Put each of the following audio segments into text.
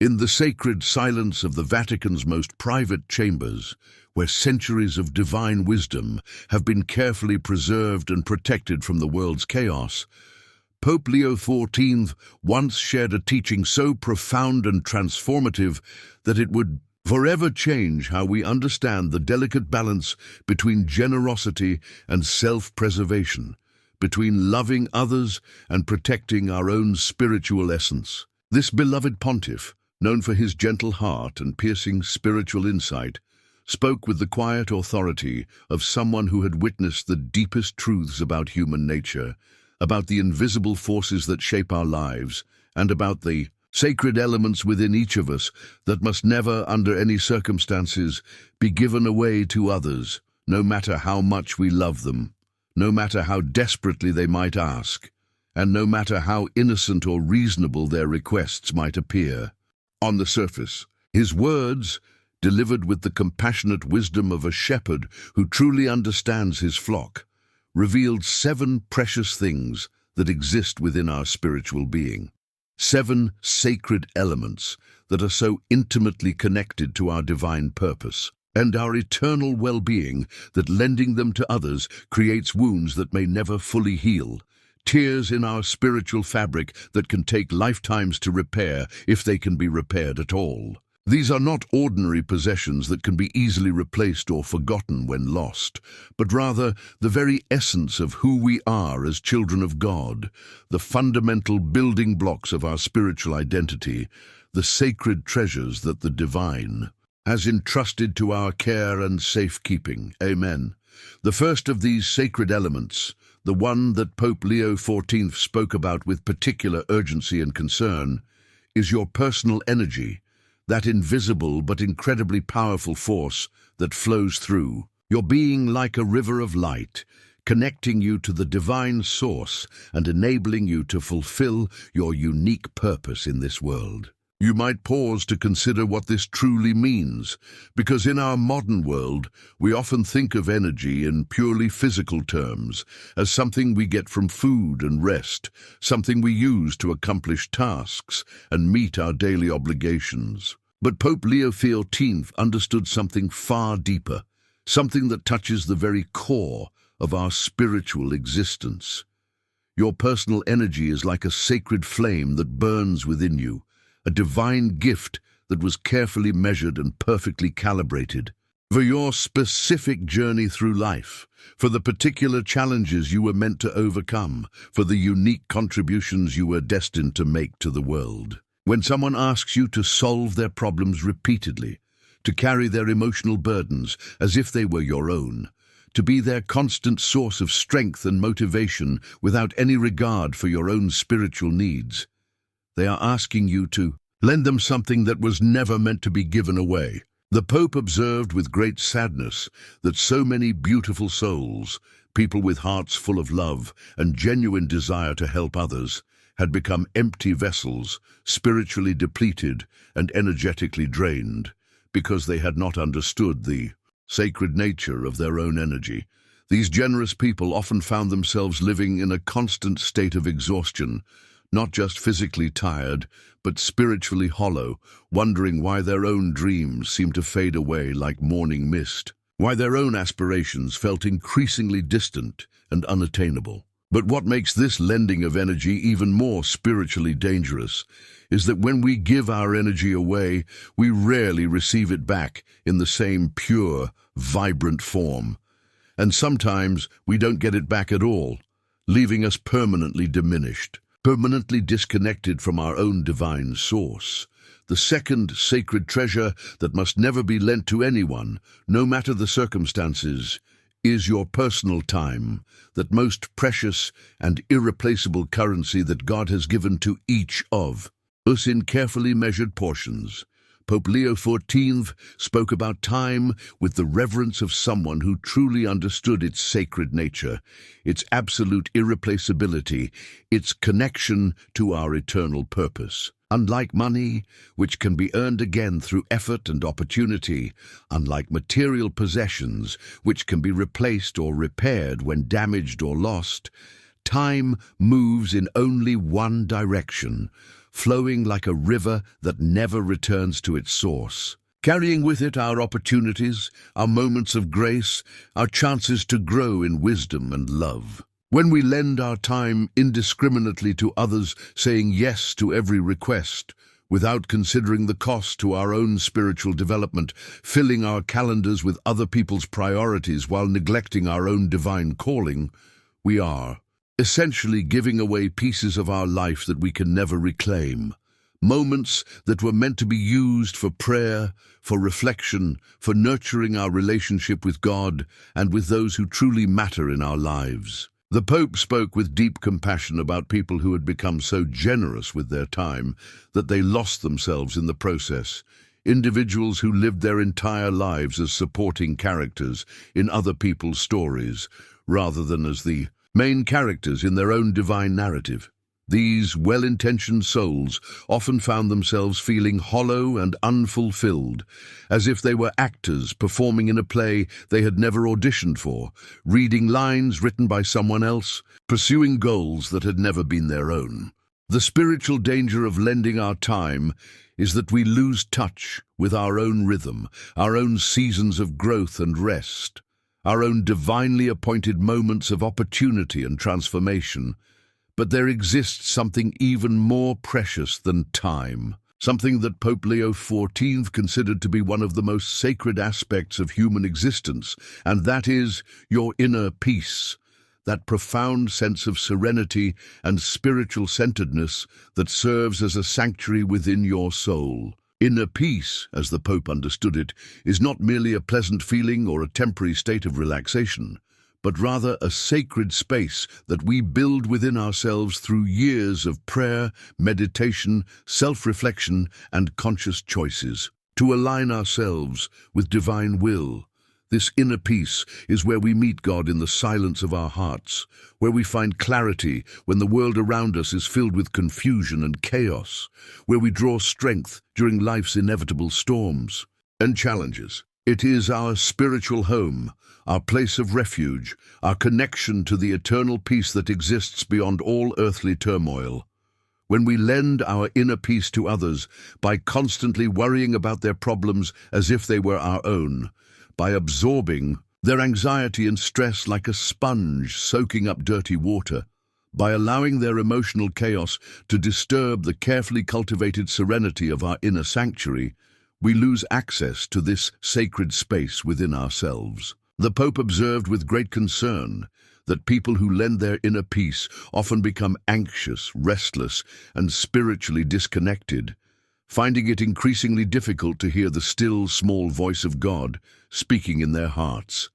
In the sacred silence of the Vatican's most private chambers, where centuries of divine wisdom have been carefully preserved and protected from the world's chaos, Pope Leo XIV once shared a teaching so profound and transformative that it would forever change how we understand the delicate balance between generosity and self-preservation, between loving others and protecting our own spiritual essence. This beloved pontiff, known for his gentle heart and piercing spiritual insight, spoke with the quiet authority of someone who had witnessed the deepest truths about human nature, about the invisible forces that shape our lives, and about the sacred elements within each of us that must never, under any circumstances, be given away to others, no matter how much we love them, no matter how desperately they might ask, and no matter how innocent or reasonable their requests might appear. On the surface, his words, delivered with the compassionate wisdom of a shepherd who truly understands his flock, revealed 7 precious things that exist within our spiritual being. 7 sacred elements that are so intimately connected to our divine purpose and our eternal well-being that lending them to others creates wounds that may never fully heal, tears in our spiritual fabric that can take lifetimes to repair if they can be repaired at all. These are not ordinary possessions that can be easily replaced or forgotten when lost, but rather the very essence of who we are as children of God, the fundamental building blocks of our spiritual identity, the sacred treasures that the divine has entrusted to our care and safekeeping. Amen. The first of these sacred elements, the one that Pope Leo XIV spoke about with particular urgency and concern, is your personal energy, that invisible but incredibly powerful force that flows through your being like a river of light, connecting you to the divine source and enabling you to fulfill your unique purpose in this world. You might pause to consider what this truly means, because in our modern world, we often think of energy in purely physical terms, as something we get from food and rest, something we use to accomplish tasks and meet our daily obligations. But Pope Leo XIV understood something far deeper, something that touches the very core of our spiritual existence. Your personal energy is like a sacred flame that burns within you, a divine gift that was carefully measured and perfectly calibrated for your specific journey through life, for the particular challenges you were meant to overcome, for the unique contributions you were destined to make to the world. When someone asks you to solve their problems repeatedly, to carry their emotional burdens as if they were your own, to be their constant source of strength and motivation without any regard for your own spiritual needs, they are asking you to lend them something that was never meant to be given away. The Pope observed with great sadness that so many beautiful souls, people with hearts full of love and genuine desire to help others, had become empty vessels, spiritually depleted and energetically drained, because they had not understood the sacred nature of their own energy. These generous people often found themselves living in a constant state of exhaustion, not just physically tired, but spiritually hollow, wondering why their own dreams seemed to fade away like morning mist, why their own aspirations felt increasingly distant and unattainable. But what makes this lending of energy even more spiritually dangerous is that when we give our energy away, we rarely receive it back in the same pure, vibrant form. And sometimes we don't get it back at all, leaving us permanently diminished, permanently disconnected from our own divine source. The second sacred treasure that must never be lent to anyone, no matter the circumstances, is your personal time, that most precious and irreplaceable currency that God has given to each of us in carefully measured portions. Pope Leo XIV spoke about time with the reverence of someone who truly understood its sacred nature, its absolute irreplaceability, its connection to our eternal purpose. Unlike money, which can be earned again through effort and opportunity, unlike material possessions, which can be replaced or repaired when damaged or lost, time moves in only one direction, flowing like a river that never returns to its source, carrying with it our opportunities, our moments of grace, our chances to grow in wisdom and love. When we lend our time indiscriminately to others, saying yes to every request, without considering the cost to our own spiritual development, filling our calendars with other people's priorities while neglecting our own divine calling, we are essentially giving away pieces of our life that we can never reclaim. Moments that were meant to be used for prayer, for reflection, for nurturing our relationship with God and with those who truly matter in our lives. The Pope spoke with deep compassion about people who had become so generous with their time that they lost themselves in the process. Individuals who lived their entire lives as supporting characters in other people's stories, rather than as the main characters in their own divine narrative. These well-intentioned souls often found themselves feeling hollow and unfulfilled, as if they were actors performing in a play they had never auditioned for, reading lines written by someone else, pursuing goals that had never been their own. The spiritual danger of lending our time is that we lose touch with our own rhythm, our own seasons of growth and rest, our own divinely appointed moments of opportunity and transformation. But there exists something even more precious than time, something that Pope Leo XIV considered to be one of the most sacred aspects of human existence, and that is your inner peace, that profound sense of serenity and spiritual centeredness that serves as a sanctuary within your soul. Inner peace, as the Pope understood it, is not merely a pleasant feeling or a temporary state of relaxation, but rather a sacred space that we build within ourselves through years of prayer, meditation, self-reflection, and conscious choices. To align ourselves with divine will, this inner peace is where we meet God in the silence of our hearts, where we find clarity when the world around us is filled with confusion and chaos, where we draw strength during life's inevitable storms and challenges. It is our spiritual home, our place of refuge, our connection to the eternal peace that exists beyond all earthly turmoil. When we lend our inner peace to others by constantly worrying about their problems as if they were our own, by absorbing their anxiety and stress like a sponge soaking up dirty water, by allowing their emotional chaos to disturb the carefully cultivated serenity of our inner sanctuary, we lose access to this sacred space within ourselves. The Pope observed with great concern that people who lend their inner peace often become anxious, restless, and spiritually disconnected, finding it increasingly difficult to hear the still, small voice of God speaking in their hearts,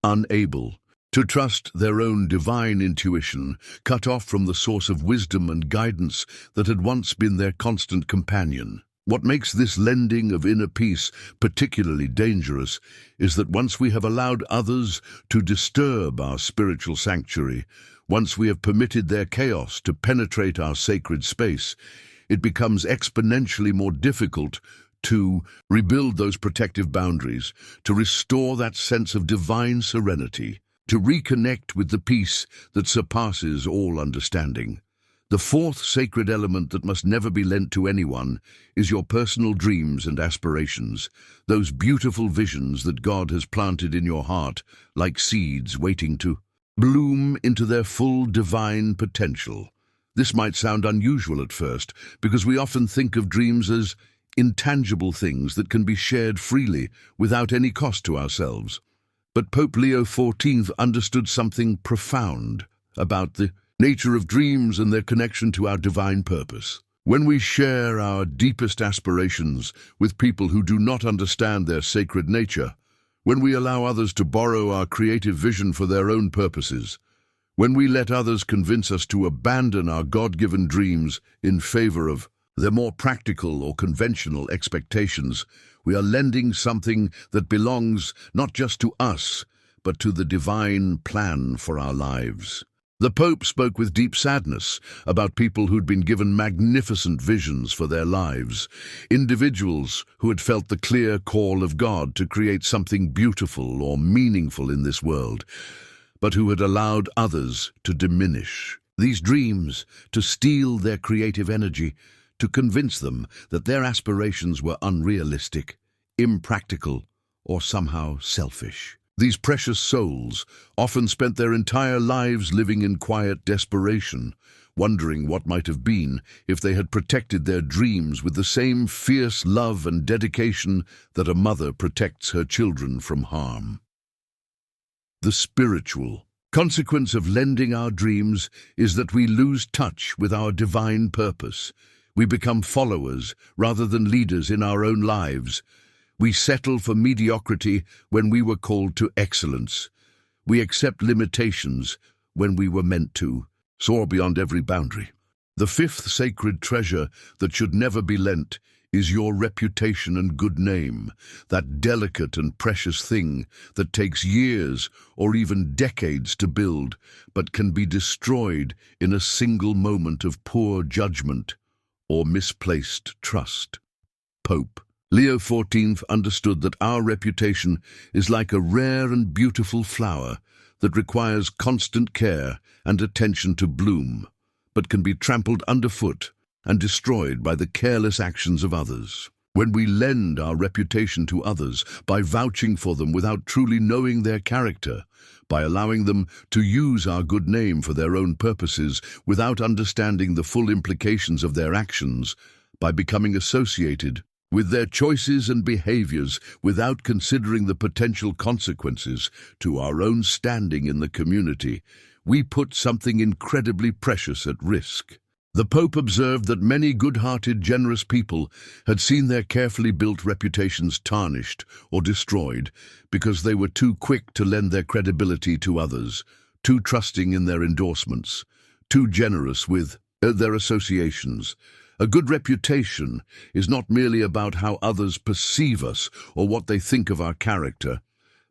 unable to trust their own divine intuition, cut off from the source of wisdom and guidance that had once been their constant companion. What makes this lending of inner peace particularly dangerous is that once we have allowed others to disturb our spiritual sanctuary, once we have permitted their chaos to penetrate our sacred space, it becomes exponentially more difficult to rebuild those protective boundaries, to restore that sense of divine serenity, to reconnect with the peace that surpasses all understanding. The fourth sacred element that must never be lent to anyone is your personal dreams and aspirations, those beautiful visions that God has planted in your heart like seeds waiting to bloom into their full divine potential. This might sound unusual at first because we often think of dreams as intangible things that can be shared freely without any cost to ourselves. But Pope Leo XIV understood something profound about the nature of dreams and their connection to our divine purpose. When we share our deepest aspirations with people who do not understand their sacred nature, when we allow others to borrow our creative vision for their own purposes, when we let others convince us to abandon our God-given dreams in favor of their more practical or conventional expectations, we are lending something that belongs not just to us, but to the divine plan for our lives. The Pope spoke with deep sadness about people who'd been given magnificent visions for their lives, individuals who had felt the clear call of God to create something beautiful or meaningful in this world, but who had allowed others to diminish these dreams, to steal their creative energy, to convince them that their aspirations were unrealistic, impractical, or somehow selfish. These precious souls often spent their entire lives living in quiet desperation, wondering what might have been if they had protected their dreams with the same fierce love and dedication that a mother protects her children from harm. The spiritual consequence of lending our dreams is that we lose touch with our divine purpose. We become followers rather than leaders in our own lives. We settle for mediocrity when we were called to excellence. We accept limitations when we were meant to soar beyond every boundary. The fifth sacred treasure that should never be lent is your reputation and good name, that delicate and precious thing that takes years or even decades to build, but can be destroyed in a single moment of poor judgment or misplaced trust. Pope Leo XIV understood that our reputation is like a rare and beautiful flower that requires constant care and attention to bloom, but can be trampled underfoot and destroyed by the careless actions of others. When we lend our reputation to others by vouching for them without truly knowing their character, by allowing them to use our good name for their own purposes without understanding the full implications of their actions, by becoming associated with their choices and behaviors without considering the potential consequences to our own standing in the community, we put something incredibly precious at risk. The Pope observed that many good-hearted, generous people had seen their carefully built reputations tarnished or destroyed because they were too quick to lend their credibility to others, too trusting in their endorsements, too generous with their associations. A good reputation is not merely about how others perceive us or what they think of our character,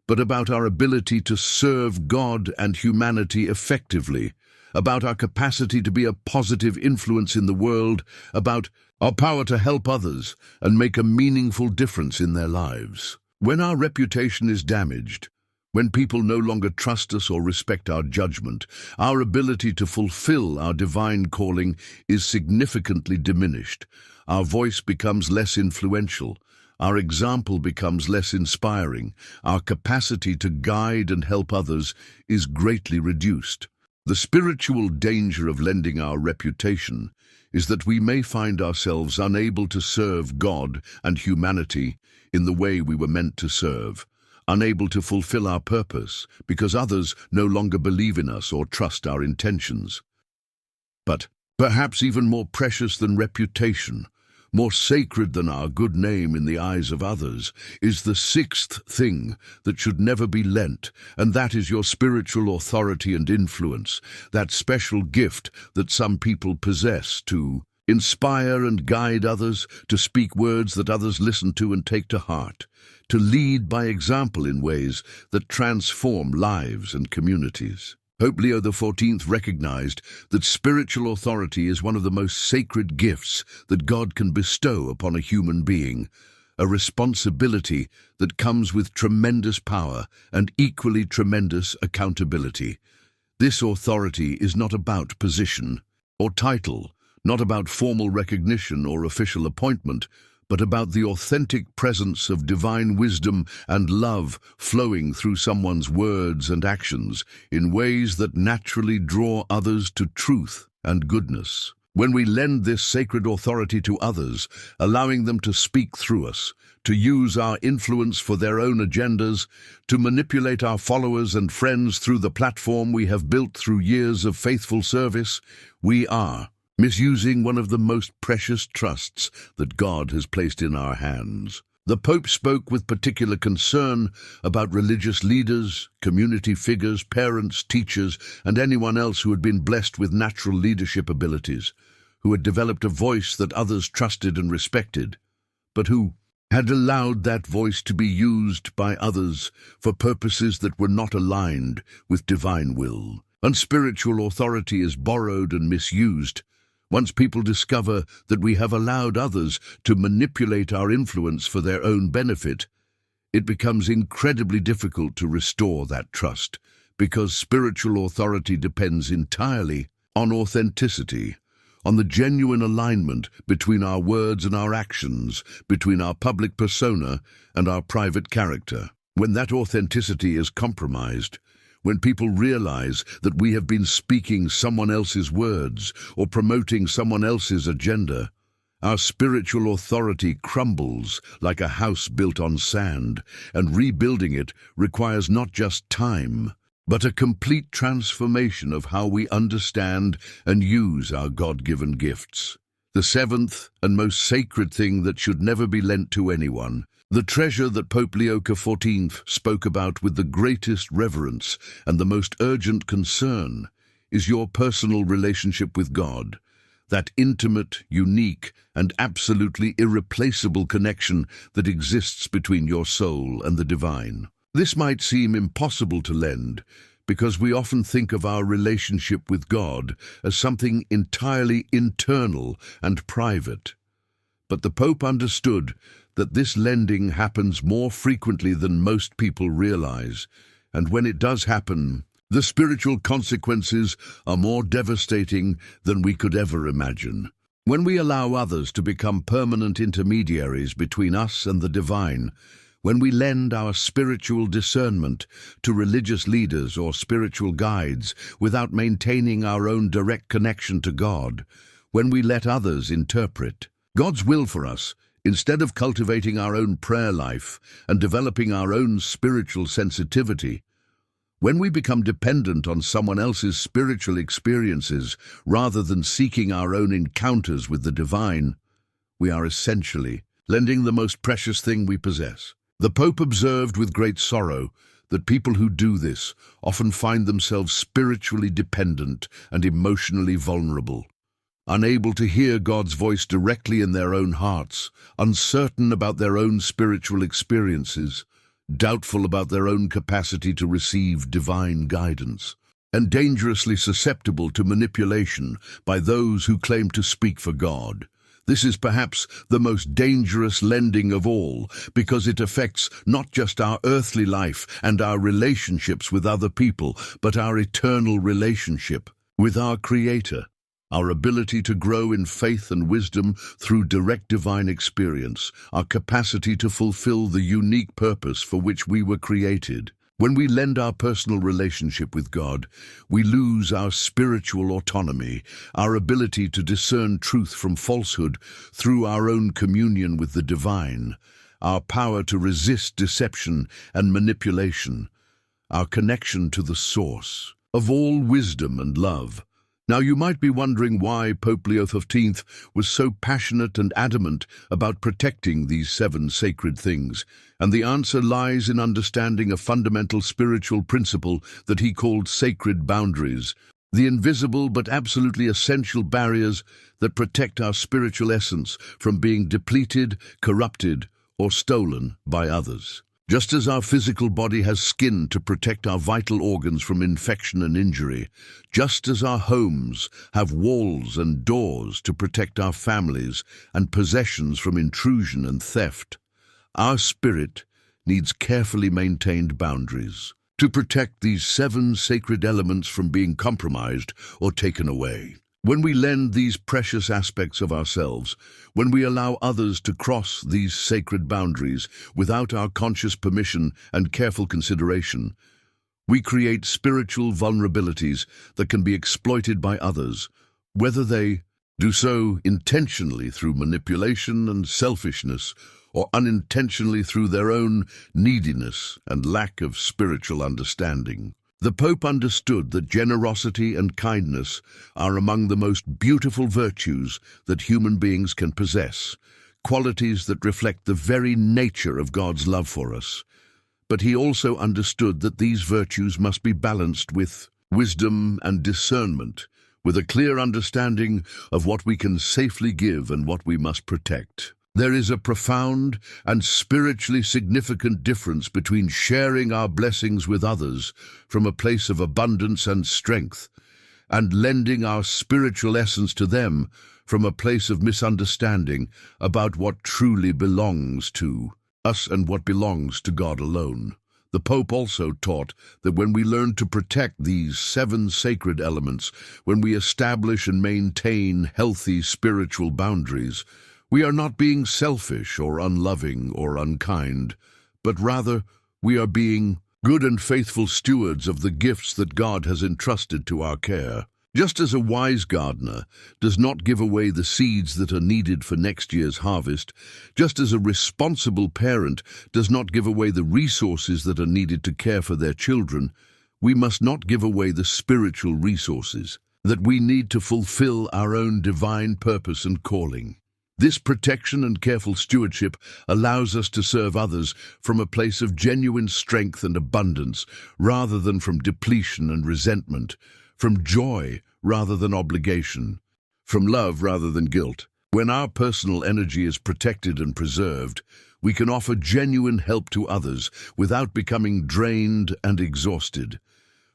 but about our ability to serve God and humanity effectively, about our capacity to be a positive influence in the world, about our power to help others and make a meaningful difference in their lives. When our reputation is damaged, when people no longer trust us or respect our judgment, our ability to fulfill our divine calling is significantly diminished. Our voice becomes less influential. Our example becomes less inspiring. Our capacity to guide and help others is greatly reduced. The spiritual danger of lending our reputation is that we may find ourselves unable to serve God and humanity in the way we were meant to serve, unable to fulfill our purpose because others no longer believe in us or trust our intentions. But perhaps even more precious than reputation, more sacred than our good name in the eyes of others, is the sixth thing that should never be lent, and that is your spiritual authority and influence, that special gift that some people possess to inspire and guide others, to speak words that others listen to and take to heart, to lead by example in ways that transform lives and communities. Pope Leo XIV recognized that spiritual authority is one of the most sacred gifts that God can bestow upon a human being, a responsibility that comes with tremendous power and equally tremendous accountability. This authority is not about position or title, not about formal recognition or official appointment, but about the authentic presence of divine wisdom and love flowing through someone's words and actions in ways that naturally draw others to truth and goodness. When we lend this sacred authority to others, allowing them to speak through us, to use our influence for their own agendas, to manipulate our followers and friends through the platform we have built through years of faithful service, we are misusing one of the most precious trusts that God has placed in our hands. The Pope spoke with particular concern about religious leaders, community figures, parents, teachers, and anyone else who had been blessed with natural leadership abilities, who had developed a voice that others trusted and respected, but who had allowed that voice to be used by others for purposes that were not aligned with divine will. And spiritual authority is borrowed and misused. Once people discover that we have allowed others to manipulate our influence for their own benefit, it becomes incredibly difficult to restore that trust, because spiritual authority depends entirely on authenticity, on the genuine alignment between our words and our actions, between our public persona and our private character. When that authenticity is compromised, when people realize that we have been speaking someone else's words or promoting someone else's agenda, our spiritual authority crumbles like a house built on sand, and rebuilding it requires not just time, but a complete transformation of how we understand and use our God-given gifts. The seventh and most sacred thing that should never be lent to anyone, the treasure that Pope Leo XIV spoke about with the greatest reverence and the most urgent concern, is your personal relationship with God. That intimate, unique, and absolutely irreplaceable connection that exists between your soul and the divine. This might seem impossible to lend, because we often think of our relationship with God as something entirely internal and private. But the Pope understood that this lending happens more frequently than most people realize, and when it does happen, the spiritual consequences are more devastating than we could ever imagine. When we allow others to become permanent intermediaries between us and the divine, when we lend our spiritual discernment to religious leaders or spiritual guides without maintaining our own direct connection to God, when we let others interpret God's will for us, instead of cultivating our own prayer life and developing our own spiritual sensitivity, when we become dependent on someone else's spiritual experiences rather than seeking our own encounters with the divine, we are essentially lending the most precious thing we possess. The Pope observed with great sorrow that people who do this often find themselves spiritually dependent and emotionally vulnerable, unable to hear God's voice directly in their own hearts, uncertain about their own spiritual experiences, doubtful about their own capacity to receive divine guidance, and dangerously susceptible to manipulation by those who claim to speak for God. This is perhaps the most dangerous lending of all, because it affects not just our earthly life and our relationships with other people, but our eternal relationship with our Creator. Our ability to grow in faith and wisdom through direct divine experience, our capacity to fulfill the unique purpose for which we were created. When we lend our personal relationship with God, we lose our spiritual autonomy, our ability to discern truth from falsehood through our own communion with the divine, our power to resist deception and manipulation, our connection to the source of all wisdom and love. Now, you might be wondering why Pope Leo XIV was so passionate and adamant about protecting these 7 sacred things, and the answer lies in understanding a fundamental spiritual principle that he called sacred boundaries, the invisible but absolutely essential barriers that protect our spiritual essence from being depleted, corrupted, or stolen by others. Just as our physical body has skin to protect our vital organs from infection and injury, just as our homes have walls and doors to protect our families and possessions from intrusion and theft, our spirit needs carefully maintained boundaries to protect these 7 sacred elements from being compromised or taken away. When we lend these precious aspects of ourselves, when we allow others to cross these sacred boundaries without our conscious permission and careful consideration, we create spiritual vulnerabilities that can be exploited by others, whether they do so intentionally through manipulation and selfishness, or unintentionally through their own neediness and lack of spiritual understanding. The Pope understood that generosity and kindness are among the most beautiful virtues that human beings can possess, qualities that reflect the very nature of God's love for us. But he also understood that these virtues must be balanced with wisdom and discernment, with a clear understanding of what we can safely give and what we must protect. There is a profound and spiritually significant difference between sharing our blessings with others from a place of abundance and strength, and lending our spiritual essence to them from a place of misunderstanding about what truly belongs to us and what belongs to God alone. The Pope also taught that when we learn to protect these 7 sacred elements, when we establish and maintain healthy spiritual boundaries, we are not being selfish or unloving or unkind, but rather we are being good and faithful stewards of the gifts that God has entrusted to our care. Just as a wise gardener does not give away the seeds that are needed for next year's harvest, just as a responsible parent does not give away the resources that are needed to care for their children, we must not give away the spiritual resources that we need to fulfill our own divine purpose and calling. This protection and careful stewardship allows us to serve others from a place of genuine strength and abundance, rather than from depletion and resentment, from joy rather than obligation, from love rather than guilt. When our personal energy is protected and preserved, we can offer genuine help to others without becoming drained and exhausted.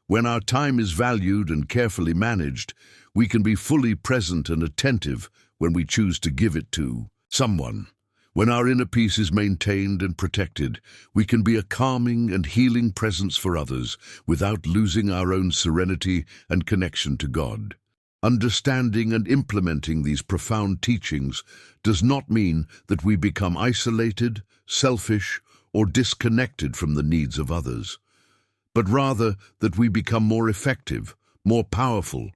When our time is valued and carefully managed, we can be fully present and attentive when we choose to give it to someone. When our inner peace is maintained and protected, we can be a calming and healing presence for others without losing our own serenity and connection to God. Understanding and implementing these profound teachings does not mean that we become isolated, selfish, or disconnected from the needs of others, but rather that we become more effective, more powerful,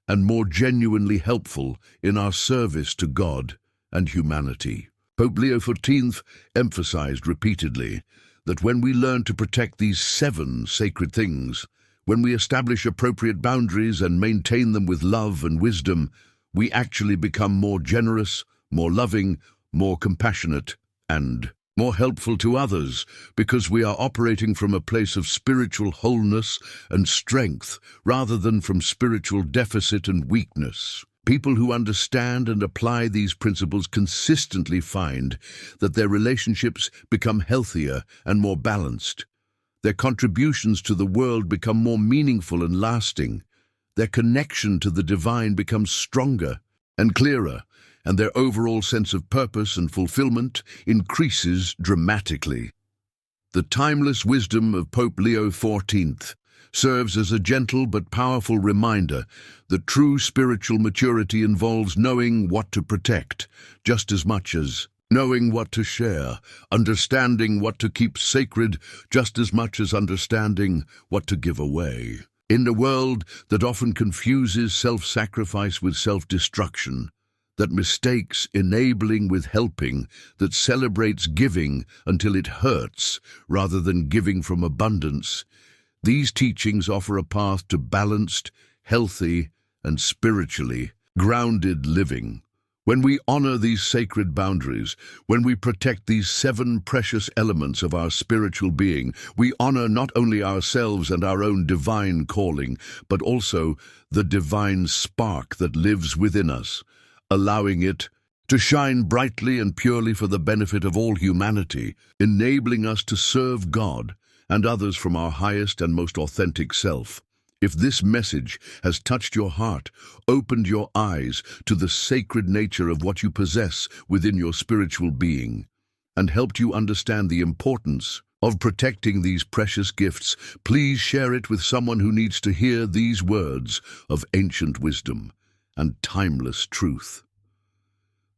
and more genuinely helpful in our service to God and humanity. Pope Leo XIV emphasized repeatedly that when we learn to protect these 7 sacred things, when we establish appropriate boundaries and maintain them with love and wisdom, we actually become more generous, more loving, more compassionate, and more helpful to others, because we are operating from a place of spiritual wholeness and strength rather than from spiritual deficit and weakness. People who understand and apply these principles consistently find that their relationships become healthier and more balanced. Their contributions to the world become more meaningful and lasting. Their connection to the divine becomes stronger and clearer, and their overall sense of purpose and fulfillment increases dramatically. The timeless wisdom of Pope Leo XIV serves as a gentle but powerful reminder that true spiritual maturity involves knowing what to protect, just as much as knowing what to share, understanding what to keep sacred, just as much as understanding what to give away. In a world that often confuses self-sacrifice with self-destruction, that mistakes enabling with helping, that celebrates giving until it hurts rather than giving from abundance, these teachings offer a path to balanced, healthy, and spiritually grounded living. When we honor these sacred boundaries, when we protect these 7 precious elements of our spiritual being, we honor not only ourselves and our own divine calling, but also the divine spark that lives within us, allowing it to shine brightly and purely for the benefit of all humanity, enabling us to serve God and others from our highest and most authentic self. If this message has touched your heart, opened your eyes to the sacred nature of what you possess within your spiritual being, and helped you understand the importance of protecting these precious gifts, please share it with someone who needs to hear these words of ancient wisdom and timeless truth.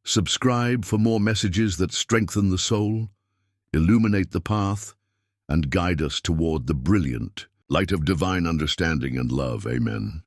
Subscribe for more messages that strengthen the soul, illuminate the path, and guide us toward the brilliant light of divine understanding and love. Amen.